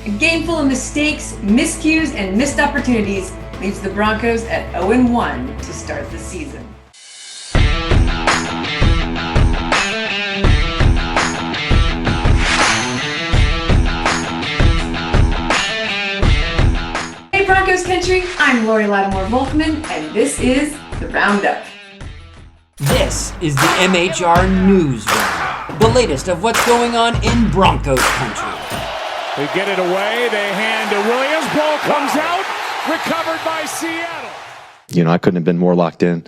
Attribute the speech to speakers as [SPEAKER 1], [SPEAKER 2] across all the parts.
[SPEAKER 1] A game full of mistakes, miscues, and missed opportunities leaves the Broncos at 0-1 to start the season. Hey Broncos country, I'm Lori Lattimore-Volkman, and this is The Roundup.
[SPEAKER 2] This is the MHR News Round, the latest of what's going on in Broncos country.
[SPEAKER 3] They get it away, they hand to Williams, ball comes out, recovered by Seattle.
[SPEAKER 4] I couldn't have been more locked in,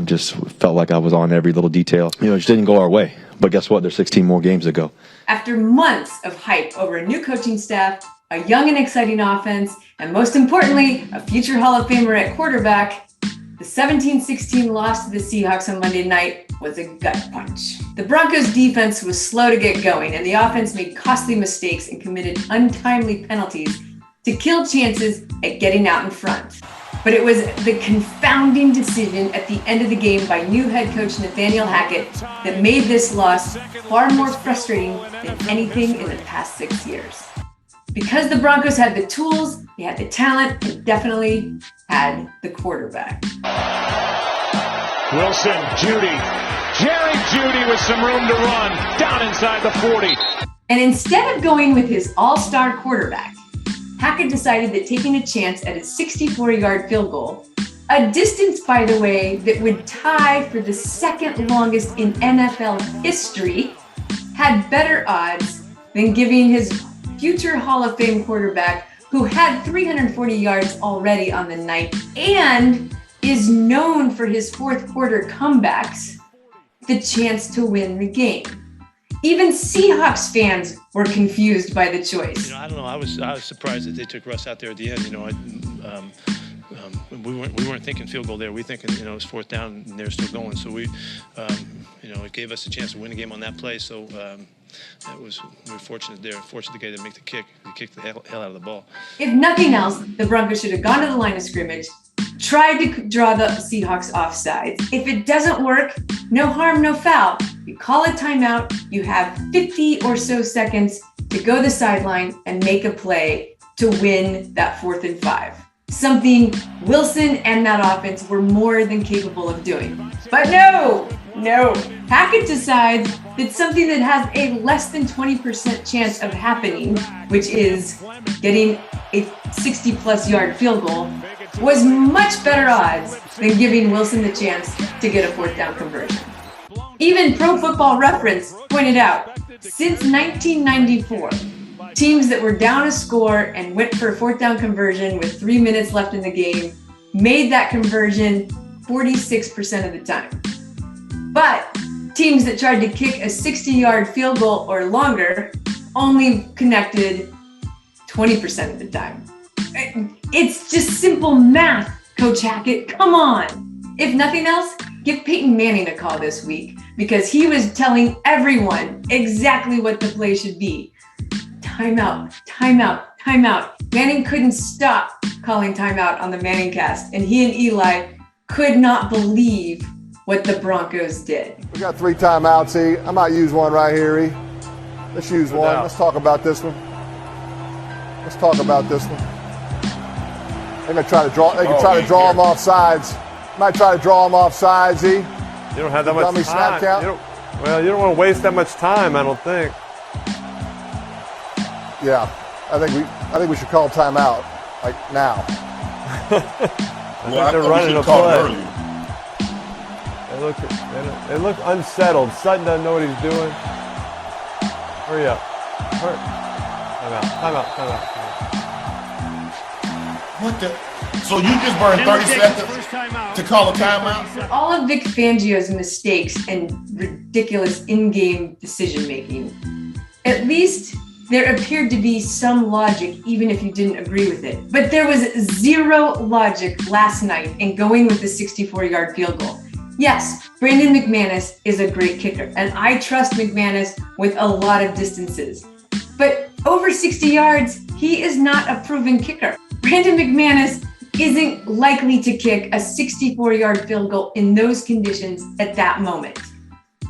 [SPEAKER 4] just felt like I was on every little detail. It just didn't go our way. But guess what? There's 16 more games to go.
[SPEAKER 1] After months of hype over a new coaching staff, a young and exciting offense, and most importantly, a future Hall of Famer at quarterback, the 17-16 loss to the Seahawks on Monday night was a gut punch. The Broncos defense was slow to get going, and the offense made costly mistakes and committed untimely penalties to kill chances at getting out in front. But it was the confounding decision at the end of the game by new head coach Nathaniel Hackett that made this loss far more frustrating than anything in the past 6 years. Because the Broncos had the tools, they had the talent, and definitely had the quarterback.
[SPEAKER 3] Wilson, Judy, Jerry Judy with some room to run, down inside the 40.
[SPEAKER 1] And instead of going with his all-star quarterback, Hackett decided that taking a chance at a 64-yard field goal, a distance, by the way, that would tie for the second longest in NFL history, had better odds than giving his future Hall of Fame quarterback, who had 340 yards already on the night and is known for his fourth quarter comebacks, the chance to win the game. Even Seahawks fans were confused by the choice.
[SPEAKER 5] I don't know. I was surprised that they took Russ out there at the end. We weren't thinking field goal there. We thinking it was fourth down and they're still going. So it gave us a chance to win the game on that play. So we were fortunate there. Fortunate the guy to make the kick. He kicked the hell out of the ball.
[SPEAKER 1] If nothing else, the Broncos should have gone to the line of scrimmage, tried to draw the Seahawks offsides. If it doesn't work, no harm, no foul. You call a timeout. You have 50 or so seconds to go to the sideline and make a play to win that 4th-and-5. Something Wilson and that offense were more than capable of doing. But no. Hackett decides that something that has a less than 20% chance of happening, which is getting a 60-plus yard field goal, was much better odds than giving Wilson the chance to get a fourth down conversion. Even Pro Football Reference pointed out, since 1994, teams that were down a score and went for a fourth down conversion with 3 minutes left in the game made that conversion 46% of the time. But teams that tried to kick a 60-yard field goal or longer only connected 20% of the time. It's just simple math, Coach Hackett. Come on. If nothing else, give Peyton Manning a call this week because he was telling everyone exactly what the play should be. Timeout. Manning couldn't stop calling timeout on the Manning cast, and he and Eli could not believe what the Broncos did.
[SPEAKER 6] We got 3 timeouts, E. I might use one right here, E. Let's use one. Let's talk about this one. They're gonna try to draw. They can try to draw them off sides. Might try to draw them off sides, E.
[SPEAKER 7] You don't have that much time.
[SPEAKER 6] Snap count.
[SPEAKER 7] You don't want to waste that much time, I don't think.
[SPEAKER 6] Yeah, I think we should call timeout, like now.
[SPEAKER 7] I think they're running a play. They look unsettled. Sutton doesn't know what he's doing. Hurry up. Timeout.
[SPEAKER 8] What the? So you just burned 30 seconds to call a timeout?
[SPEAKER 1] For all of Vic Fangio's mistakes and ridiculous in-game decision-making, at least there appeared to be some logic, even if you didn't agree with it. But there was zero logic last night in going with the 64-yard field goal. Yes, Brandon McManus is a great kicker, and I trust McManus with a lot of distances. But over 60 yards, he is not a proven kicker. Brandon McManus isn't likely to kick a 64-yard field goal in those conditions at that moment.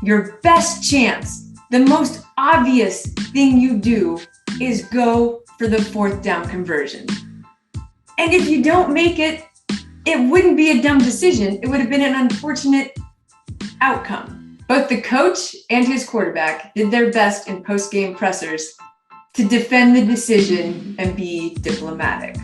[SPEAKER 1] Your best chance, the most obvious thing you do is go for the 4th down conversion. And if you don't make it, it wouldn't be a dumb decision. It would have been an unfortunate outcome. Both the coach and his quarterback did their best in post-game pressers to defend the decision and be diplomatic.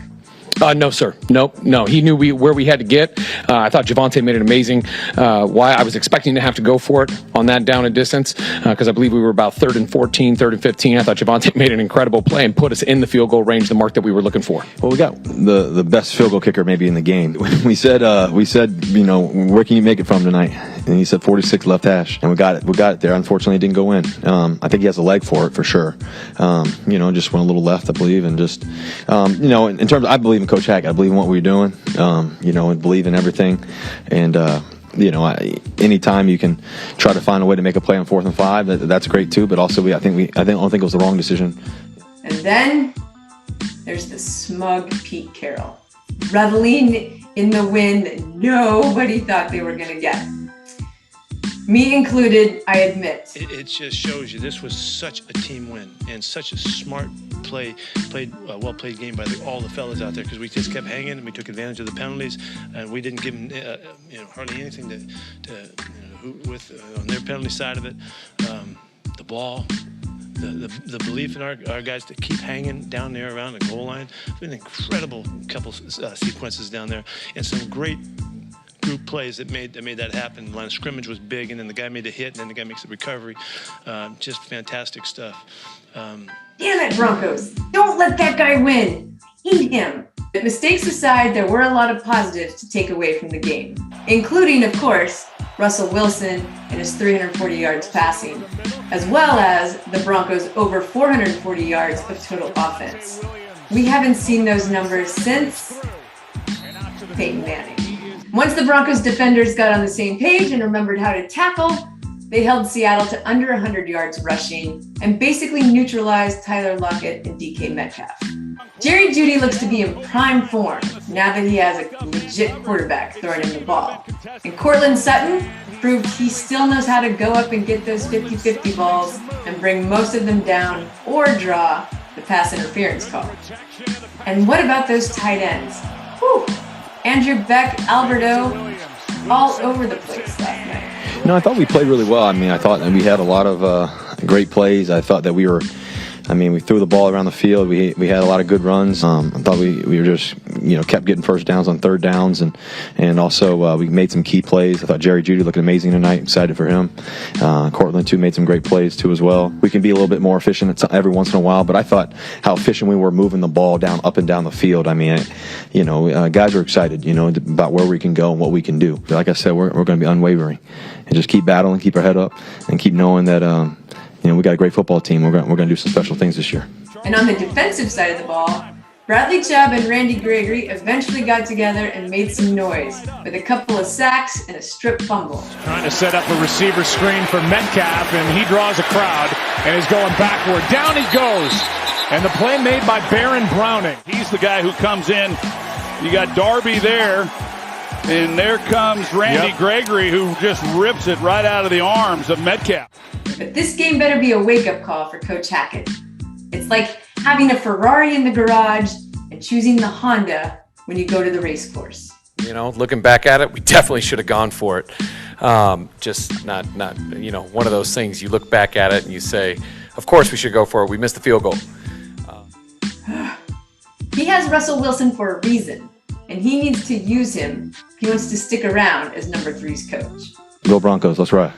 [SPEAKER 9] No, sir. No. He knew where we had to get. I thought Javonte made an amazing. Why I was expecting to have to go for it on that down and distance because I believe we were about 3rd and 14, 3rd and 15. I thought Javonte made an incredible play and put us in the field goal range, the mark that we were looking for.
[SPEAKER 4] Well, we got the best field goal kicker maybe in the game. We said, where can you make it from tonight? And he said 46 left hash, and we got it there. Unfortunately, it didn't go in. I think he has a leg for it for sure. Just went a little left, I believe, and just, in terms of, I believe in Coach Hackett. I believe in what we're doing, and believe in everything. And, anytime you can try to find a way to make a play on 4th and 5, that's great too. But also, I don't think it was the wrong decision.
[SPEAKER 1] And then there's the smug Pete Carroll, reveling in the win that nobody thought they were going to get. Me included, I admit.
[SPEAKER 5] It just shows you this was such a team win and such a smart well-played game by all the fellas out there because we just kept hanging and we took advantage of the penalties and we didn't give them hardly anything on their penalty side of it. The ball, the belief in our guys to keep hanging down there around the goal line. It's been an incredible couple sequences down there and some great group plays that made that happen. The line of scrimmage was big, and then the guy made a hit, and then the guy makes the recovery. Just fantastic stuff.
[SPEAKER 1] Damn it, Broncos. Don't let that guy win. Eat him. But mistakes aside, there were a lot of positives to take away from the game, including, of course, Russell Wilson and his 340 yards passing, as well as the Broncos' over 440 yards of total offense. We haven't seen those numbers since Peyton Manning. Once the Broncos defenders got on the same page and remembered how to tackle, they held Seattle to under 100 yards rushing and basically neutralized Tyler Lockett and DK Metcalf. Jerry Jeudy looks to be in prime form now that he has a legit quarterback throwing him the ball. And Cortland Sutton proved he still knows how to go up and get those 50-50 balls and bring most of them down or draw the pass interference call. And what about those tight ends? Whew. Andrew Beck, Alberto, all over the place last night.
[SPEAKER 4] No, I thought we played really well. I mean, I thought we had a lot of great plays. I thought that we threw the ball around the field. We had a lot of good runs. I thought we were just, kept getting first downs on third downs. And also we made some key plays. I thought Jerry Jeudy looked amazing tonight. Excited for him. Cortland, too, made some great plays, too, as well. We can be a little bit more efficient every once in a while. But I thought how efficient we were moving the ball up and down the field. I mean, guys are excited, about where we can go and what we can do. Like I said, we're going to be unwavering and just keep battling, keep our head up, and keep knowing that, we got a great football team. We're going to do some special things this year.
[SPEAKER 1] And on the defensive side of the ball, Bradley Chubb and Randy Gregory eventually got together and made some noise with a couple of sacks and a strip fumble.
[SPEAKER 3] Trying to set up a receiver screen for Metcalf, and he draws a crowd and is going backward. Down he goes. And the play made by Baron Browning.
[SPEAKER 10] He's the guy who comes in. You got Darby there. And there comes Randy Gregory, who just rips it right out of the arms of Metcalf.
[SPEAKER 1] But this game better be a wake-up call for Coach Hackett. It's like having a Ferrari in the garage and choosing the Honda when you go to the race course.
[SPEAKER 9] Looking back at it, we definitely should have gone for it. Just not one of those things you look back at it and you say, of course we should go for it. We missed the field goal.
[SPEAKER 1] He has Russell Wilson for a reason, and he needs to use him if he wants to stick around as number 3's coach.
[SPEAKER 4] Go Broncos, let's ride.